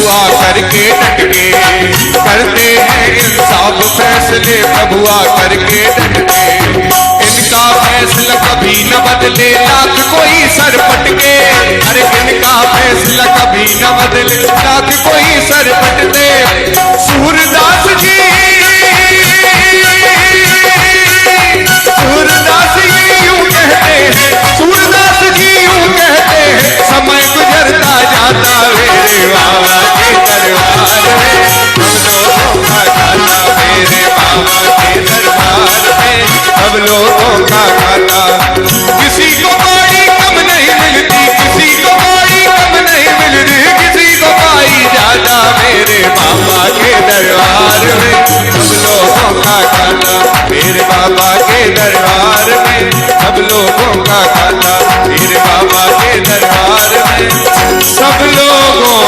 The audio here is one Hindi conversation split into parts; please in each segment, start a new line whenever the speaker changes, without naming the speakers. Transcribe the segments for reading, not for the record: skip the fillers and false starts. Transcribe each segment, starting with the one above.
प्रभु आकर के डटके, करते हैं इंसाफ फैसले प्रभु आकर के डटके। इनका फैसला कभी न बदले लाख कोई सर पटके, अरे इनका फैसला कभी न बदले लाख कोई सर पटके। सूरदास जी, सूरदास जी यूं कहते हैं, सूरदास जी यूं कहते हैं, समय गुजरता जाता मेरे बाबा के दरबार में हम लोगों का खाता, मेरे बाबा के दरबार में हम लोगों का खाता। किसी को पाई कम नहीं मिलती, किसी को पाई कम नहीं मिलती, किसी को पाई ज्यादा मेरे बाबा के दरबार में हम लोगों का खाता, मेरे बाबा के दरबार में सब लोगों का खाता, मेरे बाबा के दरबार में सब लोगों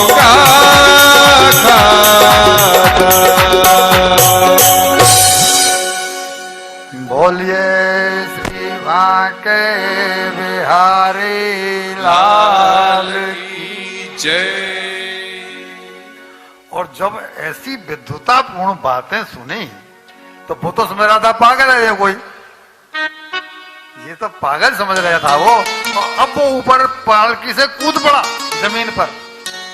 का खाता।
बोलिए श्री बांके बिहारी लाल
की जय।
और जब ऐसी विद्वतापूर्ण बातें सुनी तो वो तो समझ रहा था पागल है ये कोई, ये तो पागल समझ रहा था वो। और अब वो ऊपर पालकी से कूद पड़ा जमीन पर,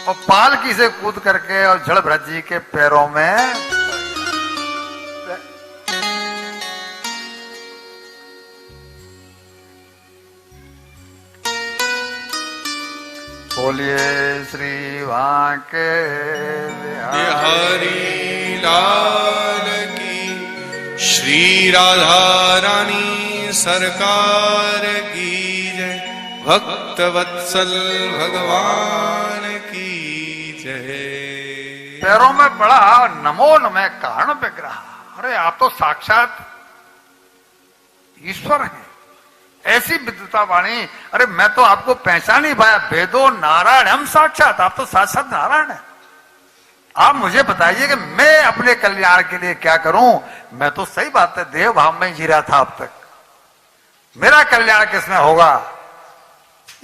और पालकी से कूद करके और जड़ भरत जी के पैरों में बोलिए श्री बांके
बिहारी लाल की, श्री राधा रानी सरकार की जय, भक्त वत्सल भगवान की जय।
पैरों में पड़ा नमो नमः कारण विग्रह। अरे आप तो साक्षात ईश्वर हैं, ऐसी विद्वता वाणी। अरे मैं तो आपको पहचान नहीं पाया, वेदो नारायण हम साक्षात, आप तो साक्षात नारायण है। आप मुझे बताइए कि मैं अपने कल्याण के लिए क्या करूं। मैं तो सही बात है देव भाव में जी रहा था अब तक, मेरा कल्याण किसमें होगा।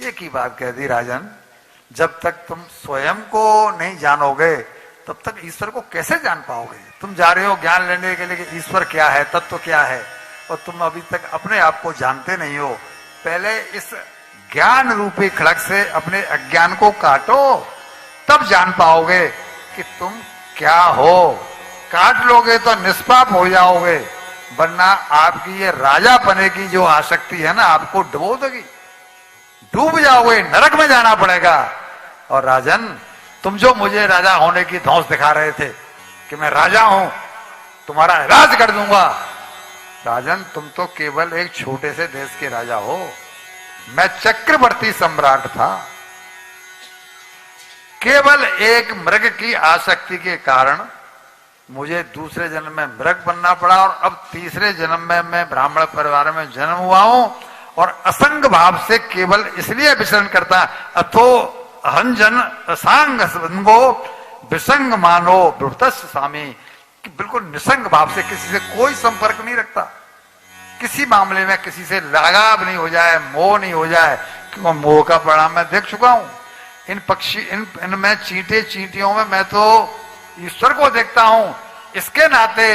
एक ही बात कह दी राजन, जब तक तुम स्वयं को नहीं जानोगे तब तक ईश्वर को कैसे जान पाओगे। तुम जा रहे हो ज्ञान लेने के लिए कि ईश्वर क्या है, तत्व क्या है, और तुम अभी तक अपने आप को जानते नहीं हो। पहले इस ज्ञान रूपी खड़ग से अपने अज्ञान को काटो, तब जान पाओगे कि तुम क्या हो। काट लोगे तो निष्पाप हो जाओगे, वरना आपकी ये राजा पने की जो आसक्ति है ना, आपको डुबो देगी, डूब जाओगे, नरक में जाना पड़ेगा। और राजन, तुम जो मुझे राजा होने की धौंस दिखा रहे थे कि मैं राजा हूं, तुम्हारा राज कर दूंगा, राजन तुम तो केवल एक छोटे से देश के राजा हो। मैं चक्रवर्ती सम्राट था। केवल एक मृग की आसक्ति के कारण मुझे दूसरे जन्म में मृग बनना पड़ा, और अब तीसरे जन्म में मैं ब्राह्मण परिवार में जन्म हुआ हूं, और असंग भाव से केवल इसलिए विचरण करता। अथो अहंजन असंग संगो विसंग मानो ब्रुतस् स्वामी, कि बिल्कुल निसंग भाव से किसी से कोई संपर्क नहीं रखता, किसी मामले में किसी से लगाव नहीं हो जाए, मोह नहीं हो जाए, क्योंकि मोह का परिणाम मैं देख चुका हूं। इन पक्षी इनमें चींटे चींटियों में मैं तो ईश्वर को देखता हूं। इसके नाते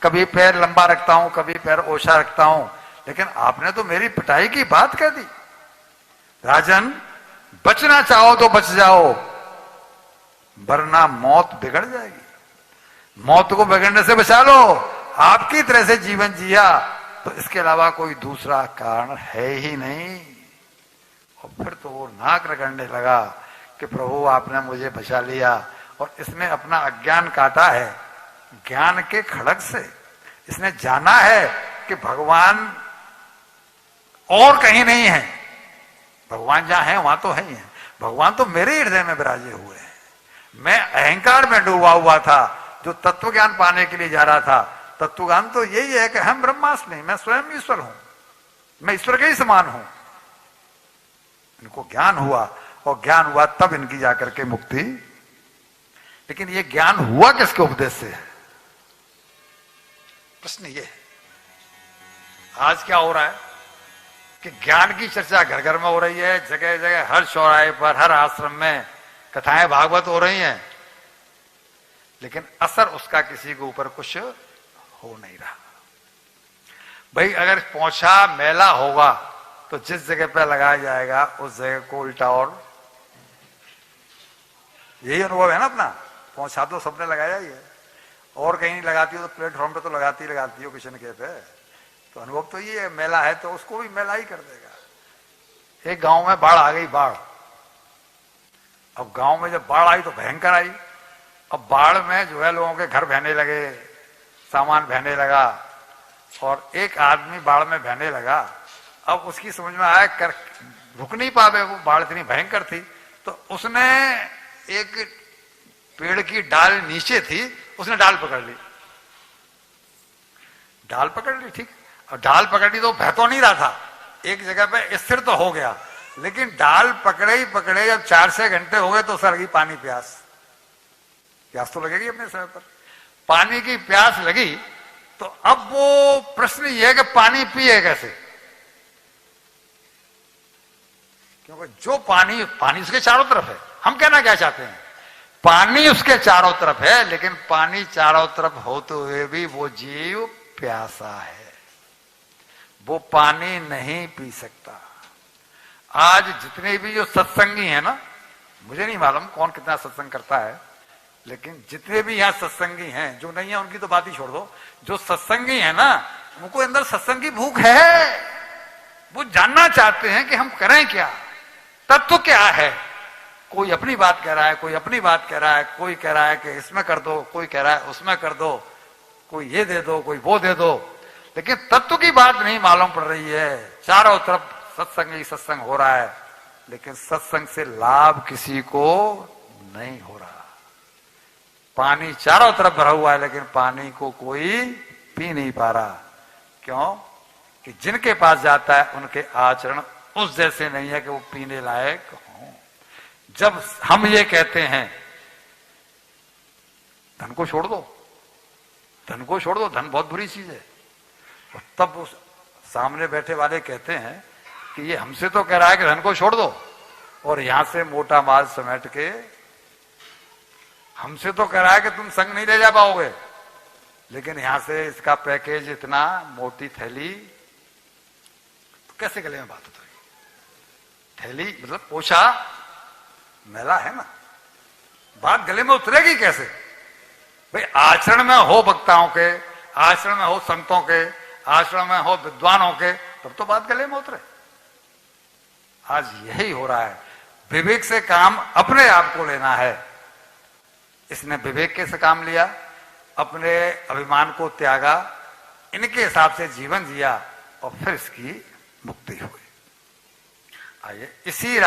कभी पैर लंबा रखता हूं, कभी पैर ओछा रखता हूं, लेकिन आपने तो मेरी पिटाई की बात कह दी। राजन, बचना चाहो तो बच जाओ, वरना मौत बिगड़ जाएगी। मौत को बिगड़ने से बचा लो। आपकी तरह से जीवन जिया तो इसके अलावा कोई दूसरा कारण है ही नहीं। और फिर तो वो नाक रगड़ने लगा कि प्रभु आपने मुझे बचा लिया, और इसने अपना अज्ञान काटा है ज्ञान के खड़ग से। इसने जाना है कि भगवान और कहीं नहीं है, भगवान जहां है वहां तो है ही है। भगवान तो मेरे हृदय में विराजे हुए हैं। मैं अहंकार में डूबा हुआ था, जो तत्व ज्ञान पाने के लिए जा रहा था। तत्व ज्ञान तो यही है कि हम ब्रह्मास्मि, मैं स्वयं ईश्वर हूं, मैं ईश्वर के ही समान हूं। इनको ज्ञान हुआ, और ज्ञान हुआ तब इनकी जाकर के मुक्ति। लेकिन ये ज्ञान हुआ किसके उपदेश से है, प्रश्न ये है। आज क्या हो रहा है, कि ज्ञान की चर्चा घर घर में हो रही है, जगह जगह हर चौराहे पर, हर आश्रम में कथाएं भागवत हो रही हैं, लेकिन असर उसका किसी के ऊपर कुछ हो नहीं रहा। भाई अगर पोछा मैला होगा तो जिस जगह पे लगाया जाएगा उस जगह को उल्टा, और यही अनुभव है ना अपना। पोछा तो सबने लगाया ही है, और कहीं नहीं लगाती हो तो प्लेटफॉर्म पे तो लगाती हो किचन के पे, तो अनुभव तो ये है, मैला है तो उसको भी मैला ही कर देगा। एक गांव में बाढ़ आ गई, बाढ़। अब गांव में जब बाढ़ आई तो भयंकर आई। अब बाढ़ में जो है लोगों के घर बहने लगे, सामान बहने लगा, और एक आदमी बाढ़ में बहने लगा। अब उसकी समझ में आया कर रुक नहीं पावे, वो बाढ़ इतनी भयंकर थी, तो उसने एक पेड़ की डाल नीचे थी, उसने डाल पकड़ ली। डाल पकड़ ली, ठीक। और डाल पकड़ ली तो बह तो नहीं रहा था, एक जगह पे स्थिर तो हो गया, लेकिन डाल पकड़े ही पकड़े जब 4-6 घंटे हो गए तो सर लगी पानी प्यास। प्यास तो लगेगी अपने समय पर, पानी की प्यास लगी। तो अब वो प्रश्न ये है कि पानी पिए कैसे, क्योंकि जो पानी उसके चारों तरफ है। हम कहना क्या चाहते हैं, पानी उसके चारों तरफ है, लेकिन पानी चारों तरफ होते हुए भी वो जीव प्यासा है, वो पानी नहीं पी सकता। आज जितने भी जो सत्संगी है ना, मुझे नहीं मालूम कौन कितना सत्संग करता है, लेकिन जितने भी यहां सत्संगी हैं, जो नहीं है उनकी तो बात ही छोड़ दो, जो सत्संगी है ना, उनको अंदर सत्संग की भूख है। वो जानना चाहते हैं कि हम करें क्या, तत्व क्या है। कोई अपनी बात कह रहा है, कोई अपनी बात कह रहा है, कोई कह रहा है कि इसमें कर दो, कोई कह रहा है उसमें कर दो, कोई ये दे दो, कोई वो दे दो, लेकिन तत्व की बात नहीं मालूम पड़ रही है। चारों तरफ सत्संग ही सत्संग हो रहा है, लेकिन सत्संग से लाभ किसी को नहीं हो रहा। पानी चारों तरफ भरा हुआ है, लेकिन पानी को कोई पी नहीं पा रहा। क्यों? कि जिनके पास जाता है उनके आचरण उस जैसे नहीं है कि वो पीने लायक हो। जब हम ये कहते हैं धन को छोड़ दो, धन को छोड़ दो, धन बहुत बुरी चीज है, और तब उस सामने बैठे वाले कहते हैं कि ये हमसे तो कह रहा है कि धन को छोड़ दो, और यहां से मोटा माल समेट के हमसे तो कह रहा है कि तुम संग नहीं ले जा पाओगे, लेकिन यहां से इसका पैकेज इतना, मोटी थैली, तो कैसे गले में बात उतरेगी? थैली मतलब पोछा मैला है ना, बात गले में उतरेगी कैसे? भाई आचरण में हो वक्ताओं के, आचरण में हो संतों के, आचरण में हो विद्वानों के, तब तो बात गले में उतरे। आज यही हो रहा है। विवेक से काम अपने आप को लेना है। इसने विवेक के से काम लिया, अपने अभिमान को त्यागा, इनके हिसाब से जीवन जिया, और फिर इसकी मुक्ति हुई। आइए इसी